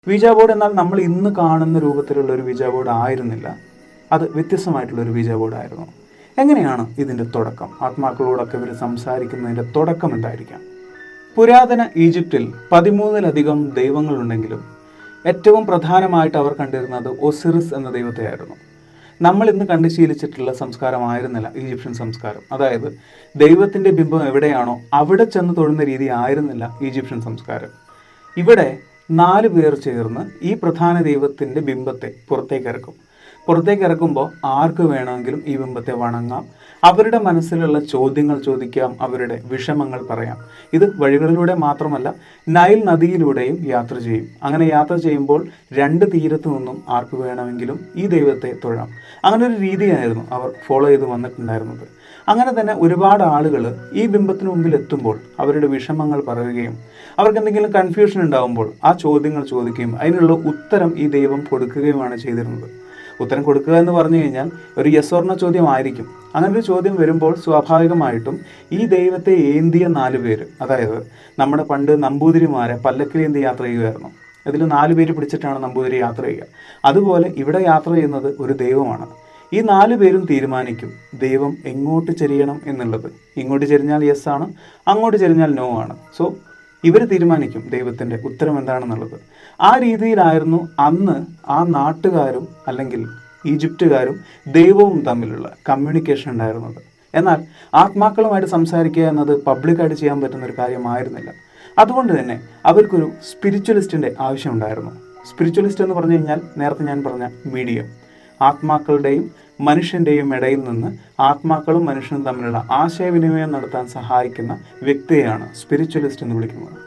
വീജ board എന്നാൽ നമ്മൾ ഇന്ന് കാണുന്ന രൂപത്തിലുള്ള ഒരു വീജ ബോർഡ് ആയിരുന്നില്ല. അത് വ്യത്യസ്തമായിട്ടുള്ളൊരു വീജ ബോർഡ് ആയിരുന്നു. എങ്ങനെയാണ് ഇതിൻ്റെ തുടക്കം? ആത്മാക്കളോടൊക്കെ ഇവർ സംസാരിക്കുന്നതിൻ്റെ തുടക്കം എന്തായിരിക്കാം? പുരാതന ഈജിപ്തിൽ 13-ലധികം ദൈവങ്ങളുണ്ടെങ്കിലും ഏറ്റവും പ്രധാനമായിട്ട് അവർ കണ്ടിരുന്നത് ഒസിറിസ് എന്ന ദൈവത്തെയായിരുന്നു. നമ്മൾ ഇന്ന് കണ്ടു ശീലിച്ചിട്ടുള്ള സംസ്കാരമായിരുന്നില്ല ഈജിപ്ഷ്യൻ സംസ്കാരം. അതായത് ദൈവത്തിൻ്റെ ബിംബം എവിടെയാണോ അവിടെ ചെന്ന് തൊഴുന്ന രീതി ആയിരുന്നില്ല ഈജിപ്ഷ്യൻ സംസ്കാരം. ഇവിടെ 4 പേർ ചേർന്ന് ഈ പ്രധാന ദൈവത്തിൻ്റെ ബിംബത്തെ പുറത്തേക്ക് ഇറക്കുമ്പോൾ ആർക്ക് വേണമെങ്കിലും ഈ ബിംബത്തെ വണങ്ങാം, അവരുടെ മനസ്സിലുള്ള ചോദ്യങ്ങൾ ചോദിക്കാം, അവരുടെ വിഷമങ്ങൾ പറയാം. ഇത് വഴികളിലൂടെ മാത്രമല്ല, നൈൽ നദിയിലൂടെയും യാത്ര ചെയ്യും. അങ്ങനെ യാത്ര ചെയ്യുമ്പോൾ 2 തീരത്തു നിന്നും ആർക്ക് വേണമെങ്കിലും ഈ ദൈവത്തെ തൊഴാം. അങ്ങനെ ഒരു രീതിയായിരുന്നു അവർ ഫോളോ ചെയ്ത് വന്നിട്ടുണ്ടായിരുന്നത്. അങ്ങനെ തന്നെ ഒരുപാട് ആളുകൾ ഈ ബിംബത്തിന് മുമ്പിൽ എത്തുമ്പോൾ അവരുടെ വിഷമങ്ങൾ പറയുകയും അവർക്ക് എന്തെങ്കിലും കൺഫ്യൂഷൻ ഉണ്ടാകുമ്പോൾ ആ ചോദ്യങ്ങൾ ചോദിക്കുകയും അതിനുള്ള ഉത്തരം ഈ ദൈവം കൊടുക്കുകയുമാണ് ചെയ്തിരുന്നത്. ഉത്തരം കൊടുക്കുക എന്ന് പറഞ്ഞു കഴിഞ്ഞാൽ ഒരു യെസ് ഓർ നോ ചോദ്യമായിരിക്കും. അങ്ങനെ ഒരു ചോദ്യം വരുമ്പോൾ സ്വാഭാവികമായിട്ടും ഈ ദൈവത്തെ ഏന്തിയ 4 പേര്, അതായത് നമ്മുടെ പണ്ട് നമ്പൂതിരിമാരെ പല്ലക്കിലേന്തി യാത്ര ചെയ്യുമായിരുന്നു. ഇതിൽ 4 പേര് പിടിച്ചിട്ടാണ് നമ്പൂതിരി യാത്ര ചെയ്യുക. അതുപോലെ ഇവിടെ യാത്ര ചെയ്യുന്നത് ഒരു ദൈവമാണ്. ഈ 4 പേരും തീരുമാനിക്കും ദൈവം എങ്ങോട്ട് ചെരിയണം എന്നുള്ളത്. ഇങ്ങോട്ട് ചെരിഞ്ഞാൽ യെസ് ആണ്, അങ്ങോട്ട് ചെരിഞ്ഞാൽ നോ ആണ്. സോ ഇവർ തീരുമാനിക്കും ദൈവത്തിൻ്റെ ഉത്തരം എന്താണെന്നുള്ളത്. ആ രീതിയിലായിരുന്നു അന്ന് ആ നാട്ടുകാരും അല്ലെങ്കിൽ ഈജിപ്തുകാരും ദൈവവും തമ്മിലുള്ള കമ്മ്യൂണിക്കേഷൻ ഉണ്ടായിരുന്നത്. എന്നാൽ ആത്മാക്കളുമായിട്ട് സംസാരിക്കുക എന്നത് പബ്ലിക്കായിട്ട് ചെയ്യാൻ പറ്റുന്ന ഒരു കാര്യമായിരുന്നില്ല. അതുകൊണ്ട് തന്നെ അവർക്കൊരു സ്പിരിച്വലിസ്റ്റിൻ്റെ ആവശ്യമുണ്ടായിരുന്നു. സ്പിരിച്വലിസ്റ്റ് എന്ന് പറഞ്ഞു കഴിഞ്ഞാൽ നേരത്തെ ഞാൻ പറഞ്ഞ മീഡിയം, ആത്മാക്കളുടെയും മനുഷ്യൻ്റെയും ഇടയിൽ നിന്ന് ആത്മാക്കളും മനുഷ്യനും തമ്മിലുള്ള ആശയവിനിമയം നടത്താൻ സഹായിക്കുന്ന വ്യക്തിയെയാണ് സ്പിരിച്വലിസ്റ്റ് എന്ന് വിളിക്കുന്നത്.